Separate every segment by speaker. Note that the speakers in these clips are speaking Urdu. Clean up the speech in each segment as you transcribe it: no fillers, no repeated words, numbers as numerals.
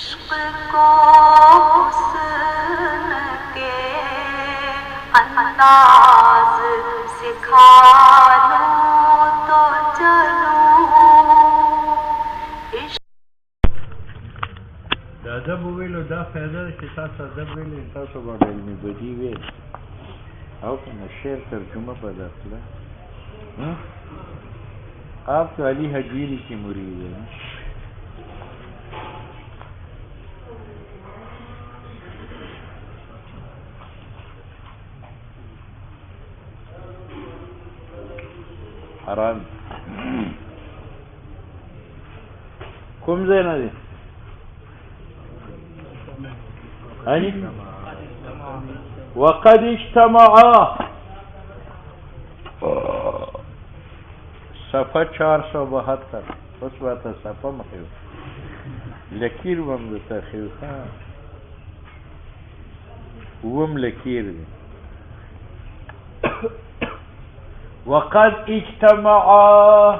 Speaker 1: عشق کو حسن کے انداز سکھا لوں تو چلوں.
Speaker 2: د ادب ویلو دا فایده ده چې تاسو ادب ویلی تاسو باندې علمي بدي ویل او کنه شعر ترجمه پیدا کړه. آپ تو علی حجویری کی مرید ہیں. حرام کوم ځای نه دی وقد اجتمعا صفحه 472 اوس ورته صفحه مخیو لکیر وم د تخیو وم لکیر دی. وقد اجتمعا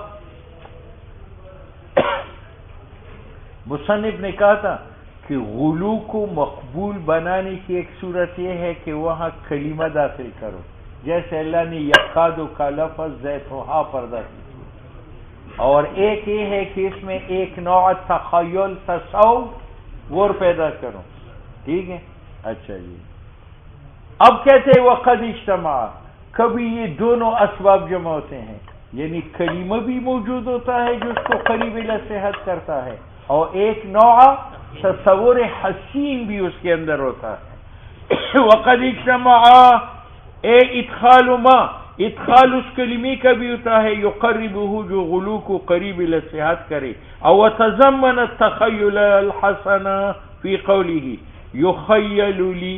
Speaker 2: مصنف نے کہا تھا کہ غلو کو مقبول بنانے کی ایک صورت یہ ہے کہ وہاں کلمہ داخل کرو، جیسے اللہ نے یقاد کا لفظ زیتوہا پر داخل کیا، اور ایک یہ ہے کہ اس میں ایک نوع تخیل تصور پیدا کرو. ٹھیک ہے، اچھا جی. اب کہتے ہیں وقد اجتماع، کبھی یہ دونوں اسباب جمع ہوتے ہیں، یعنی کلمہ بھی موجود ہوتا ہے جو اس کو قریب الی صحت کرتا ہے، اور ایک نوع تصور حسین بھی اس کے اندر ہوتا ہے. وقد اجتمع اے ادخال ما، ادخال اس کلمے کا بھی ہوتا ہے یقربہ جو غلو کو قریب الی صحت کرے. او تضمن التخیل الحسن فی قوله یخیل لی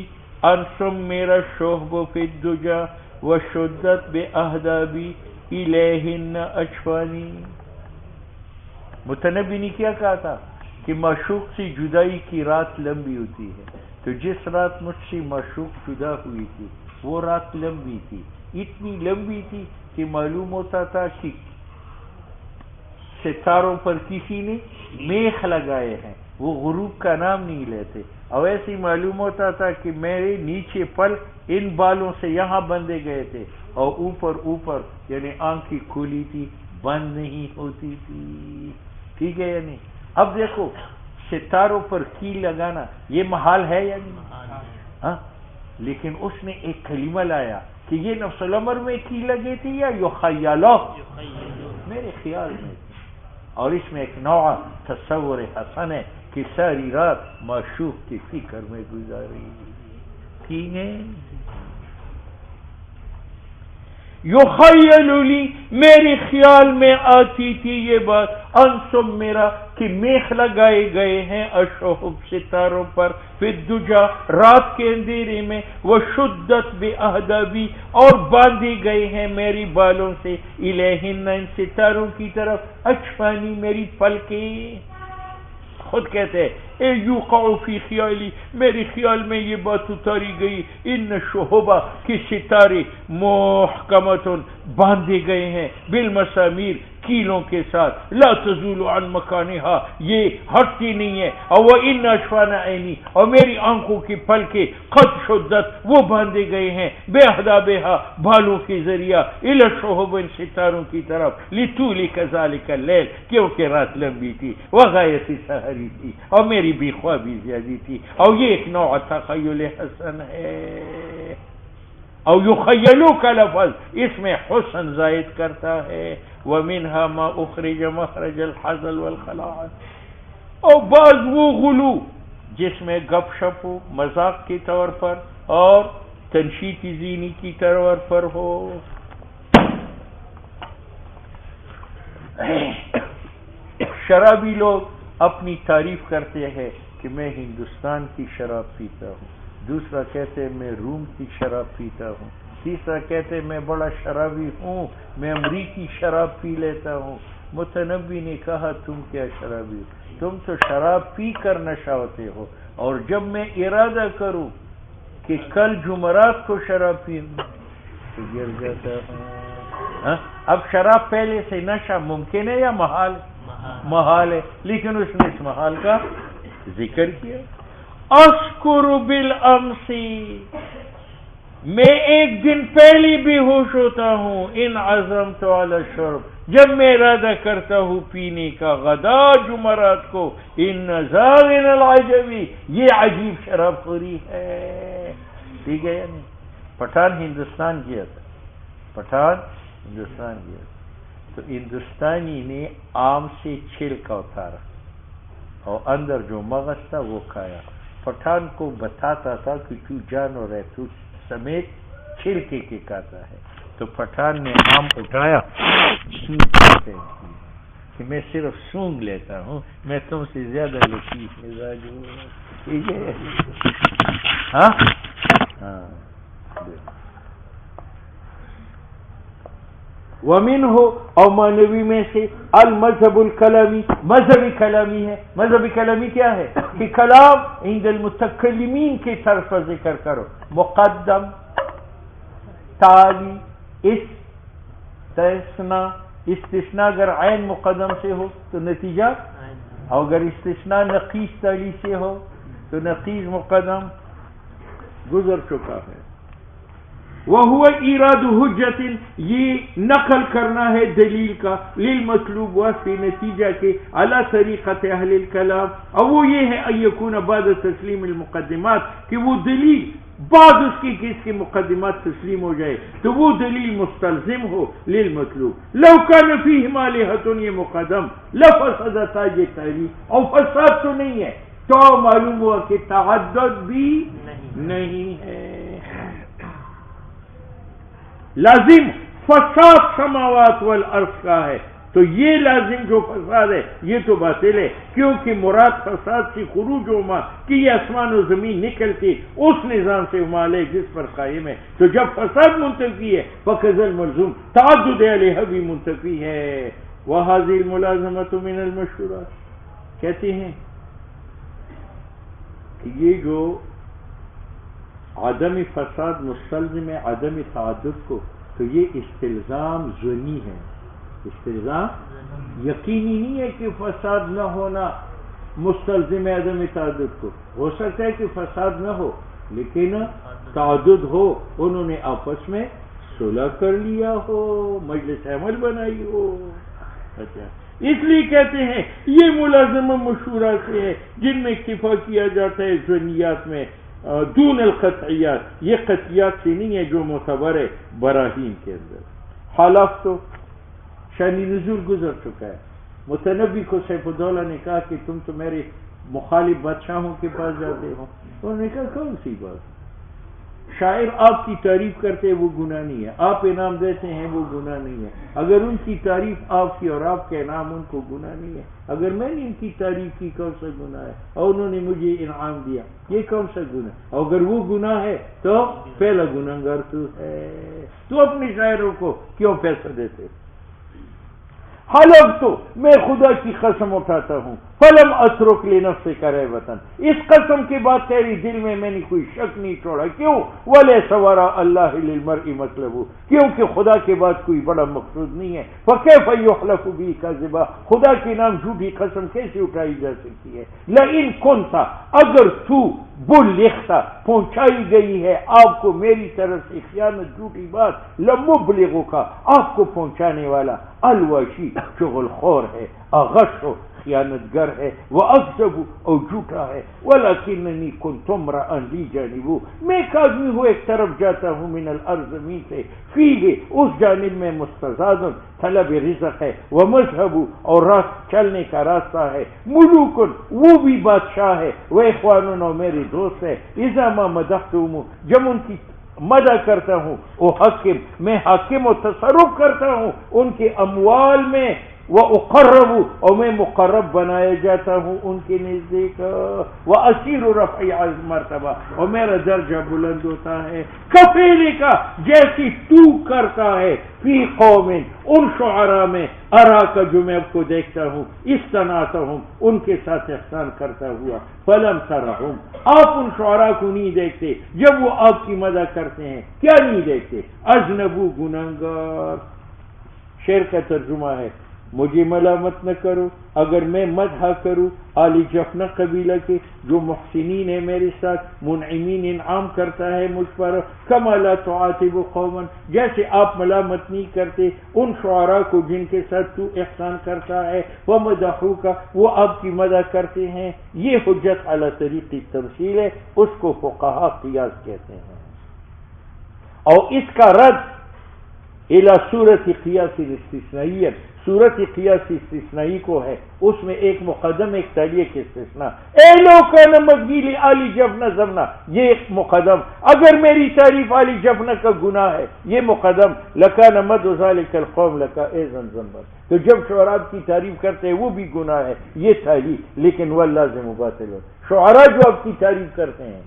Speaker 2: انسم میرا شہب فی الدجا وشدت باہدابی الیہن اجفانی. متنبی نے کیا کہا تھا کہ معشوق سے جدائی کی رات لمبی ہوتی ہے، تو جس رات مجھ سے معشوق جدا ہوئی تھی وہ رات لمبی تھی، اتنی لمبی تھی کہ معلوم ہوتا تھا کہ ستاروں پر کسی نے میخ لگائے ہیں، وہ غروب کا نام نہیں لیتے، اور ایسے ہی معلوم ہوتا تھا کہ میرے نیچے پل ان بالوں سے یہاں بندھے گئے تھے، اور اوپر یعنی آنکھ کی کھلی تھی، بند نہیں ہوتی تھی. ٹھیک ہے یا نہیں؟ اب دیکھو ستاروں پر کیل لگانا یہ محال ہے یا نہیں؟ ہاں، لیکن اس نے ایک کلمہ لایا کہ یہ نفس الامر میں کی لگی تھی یا یخیلہ میرے خیال میں تھی، اور اس میں ایک نوع تصور حسن ہے کہ ساری رات معشوق کی فکر میں گزاری. ٹھیک ہے، یخیل لی میرے خیال میں آتی تھی یہ بات انسم میرا کہ میخ لگائے گئے ہیں اشہب ستاروں پر فی الدجا رات کے اندھیرے میں، وہ شدت باہدابی اور باندھے گئے ہیں میری بالوں سے الیہن ان ستاروں کی طرف اجفانی میری پلکیں. خود کہتے ہیں اے یوقع فی خیالی میرے خیال میں یہ بات اتاری گئی ان شہبہ کہ ستارے محکمۃ باندھے گئے ہیں بالمسامیر کیلوں کے ساتھ لا تزول عن مکانہا یہ ہٹتی نہیں ہے، اور وہ ان اشفان عینی اور میری آنکھوں کی پلکیں قد شدت وہ باندھے گئے ہیں بے احدابہا بالوں کے ذریعہ الی شہب ان ستاروں کی طرف لطول کذالک اللیل کیونکہ رات لمبی تھی وغایت سحری تھی اور میری بے خوابی زیادی تھی، اور یہ ایک نوع تخیل حسن ہے. او یخیلو کا لفظ اس میں حسن زائد کرتا ہے. ومنها ما اخرج مخرج الحزل والخلاعت، اور بعض وہ غلو جس میں گپ شپ ہو مذاق کے طور پر اور تنشیطی زینی کی طور پر ہو. شرابی لوگ اپنی تعریف کرتے ہیں کہ میں ہندوستان کی شراب پیتا ہوں، دوسرا کہتے ہیں میں روم کی شراب پیتا ہوں، تیسرا کہتے ہیں میں بڑا شرابی ہوں میں امریکی شراب پی لیتا ہوں. متنبی نے کہا تم کیا شرابی ہو، تم تو شراب پی کر نشہ ہوتے ہو، اور جب میں ارادہ کروں کہ کل جمعرات کو شراب پیوں تو گر جاتا ہوں. اب شراب پہلے سے نشہ ممکن ہے یا محال؟ محال ہے، لیکن اس نے اس محال کا ذکر کیا. اذکر بالامسی، میں ایک دن پہلے بے ہوش ہوتا ہوں. ان عزمت علی الشرب، جب میں ارادہ کرتا ہوں پینے کا. غدا جمعرات کو. ان زاغن العجبی، یہ عجیب شراب خوری ہے. ٹھیک ہے یا نہیں؟ پٹھان ہندوستان گیا تھا، پٹھان ہندوستان گیا تھا تو ہندوستانی نے آم سے چھلکا اتارا اور اندر جو مغز تھا وہ کھایا. پٹھان کو بتاتا تھا کہ تو جانور ہے، تو سمیت چھلکے کے کھاتا ہے. تو پٹھان نے آم اٹھایا کہ میں صرف سونگ لیتا ہوں، میں تم سے زیادہ لطیف مزاج ہوں. ٹھیک ہے؟ ہاں ہاں. ومنہ، اور مانوی میں سے المذہب الکلامی، مذہبی کلامی ہے. مذہبی کلامی کیا ہے؟ کہ کلام عند المتکلمین کی طرف ذکر کرو. مقدم، تالی، استثناء. استثناء اگر عین مقدم سے ہو تو نتیجہ، اور اگر استثناء نقیص تالی سے ہو تو نقیص مقدم. گزر چکا ہے. وَهُوَ ایراد حجت، یہ نقل کرنا ہے دلیل کا. للمطلوب واسطے نتیجہ کے. علی طریقت اہل الکلام، اور وہ یہ ہے ان یکون بعد تسلیم المقدمات، کہ وہ دلیل بعد اس کی کہ اس کے مقدمات تسلیم ہو جائے تو وہ دلیل مستلزم ہو للمطلوب. لو کان فیہما لہۃ، یہ مقدم، لفسدتا، یہ تعریف، اور فساد تو نہیں ہے تو معلوم ہوا کہ تعدد بھی نہیں ہے. لازم فساد سماوات والارض کا ہے، تو یہ لازم جو فساد ہے یہ تو باطل ہے، کیونکہ مراد فساد سے خروج ہوما کہ یہ آسمان و زمین نکل کے اس نظام سے مال ہے جس پر قائم ہے. تو جب فساد منتفی ہے فقد الملزوم تعدد علیہ بھی منتفی ہے. وہذہ الملازمۃ من المشہورات، کہتے ہیں کہ یہ جو عدم فساد مستلزم ہے عدم تعدد کو، تو یہ استلزام ظنی ہے. استلزام یقینی نہیں ہے کہ فساد نہ ہونا مستلزم ہے عدم تعدد کو. ہو سکتا ہے کہ فساد نہ ہو لیکن تعدد ہو، انہوں نے آپس میں صلح کر لیا ہو، مجلس عمل بنائی ہو. اچھا، اس لیے کہتے ہیں یہ ملازمہ مشہورہ سے ہے جن میں اکتفا کیا جاتا ہے ظنیات میں دون القطعیات. یہ قطعیات سے نہیں ہے جو معتبر ہے براہین کے اندر. حالات تو شان نزول گزر چکا ہے. متنبی کو سیف الدولہ نے کہا کہ تم تو میرے مخالف بادشاہوں کے پاس جاتے ہو. انہوں نے کہا کون سی بات؟ شاعر آپ کی تعریف کرتے ہیں وہ گناہ نہیں ہے، آپ انعام دیتے ہیں وہ گناہ نہیں ہے. اگر ان کی تعریف آپ کی اور آپ کے انعام ان کو گناہ نہیں ہے. اگر میں نے ان کی تعریف کی کون سا گناہ ہے، اور انہوں نے مجھے انعام دیا، یہ کون سا گناہ؟ اور اگر وہ گناہ ہے تو پہلا گناہگار تو ہے. تو اپنے شاعروں کو کیوں پیسہ دیتے؟ حلف تو میں خدا کی قسم اٹھاتا ہوں، فلم اترک لنفسک ریبۃ، اس قسم کے بعد تیری دل میں نے کوئی شک نہیں چھوڑا. کیوں؟ ولیس وراء اللہ للمرء مطلب، کیونکہ خدا کے بعد کوئی بڑا مقصود نہیں ہے. فکیف یحلف بہ کاذبا، خدا کے نام جھوٹی قسم کیسے اٹھائی جا سکتی ہے. لئن کنت، اگر تو بلغتا پہنچائی گئی ہے آپ کو میری طرف سے خیانت جھوٹی بات، لمبلغ کا آپ کو پہنچانے والا، الواشی چغل خور ہے، اغش خیانت گر ہے، واکذب اور جھوٹا ہے. ولکننی کنت امرأ لی جانب، میں ایک آدمی ہوں ایک طرف جاتا ہوں، من الارض زمین سے، فیہ اس جانب میں مستزاد طلب رزق ہے، ومذہب اور راست چلنے کا راستہ ہے، ملوکن وہ بھی بادشاہ ہے، واخوانن اور میرے دوست ہے. اذا ما مدحتهم، جب ان کی مدح کرتا ہوں، او حکم میں حاکم و تصرف کرتا ہوں ان کے اموال میں، وَأُقَرَّبُ اور میں مقرب بنایا جاتا ہوں ان کے نزدیک، وَأَسِيرُ رَفْعِ مرتبہ اور میرا درجہ بلند ہوتا ہے. کفیلے کا جیسی تو کرتا ہے، فی قوم ان شعراء میں، ارا کا جو میں اب کو دیکھتا ہوں، استناتا ہوں ان کے ساتھ احسان کرتا ہوا. فلم ترہم، آپ ان شعراء کو نہیں دیکھتے جب وہ آپ کی مدح کرتے ہیں. کیا نہیں دیکھتے؟ اذنبو گنہگار. شعر کا ترجمہ ہے مجھے ملامت نہ کرو اگر میں مدح کروں آل جفنہ قبیلہ کے جو محسنین ہے میرے ساتھ، منعمین انعام کرتا ہے مجھ پر، کما لا تعاتب قوما جیسے آپ ملامت نہیں کرتے ان شعراء کو جن کے ساتھ تو احسان کرتا ہے، ومدحوک وہ آپ کی مدح کرتے ہیں۔ یہ حجت علی طریق تمثیل ہے، اس کو فقہاء قیاس کہتے ہیں، اور اس کا رد الی صورت قیاس استثنائیہ، صورت قیاس استثنائی کو ہے، اس میں ایک مقدم ایک تعلیق استثناء، اے لو کان مدحی آل جفنہ ذمنا، یہ ایک مقدم، اگر میری تعریف آل جفنہ کا گناہ ہے یہ مقدم، لکان مدح ذلک القوم لکا ایضا ذنبا، تو جب شعراء کی تعریف کرتے ہیں وہ بھی گناہ ہے، یہ تعلیق، لیکن واللازم باطل، شعراء جو آپ کی تعریف کرتے ہیں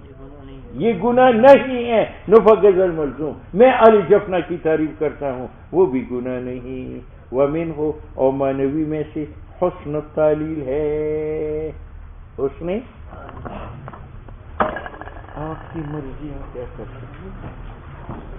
Speaker 2: یہ گناہ نہیں ہے، نفقذ الملزوم، میں آل جفنہ کی تعریف کرتا ہوں وہ بھی گناہ نہیں۔ ومنہ اور معنوی میں سے حسن التعلیل ہے، حسن آپ کی مرضی آپ کیا کر سکتے ہیں۔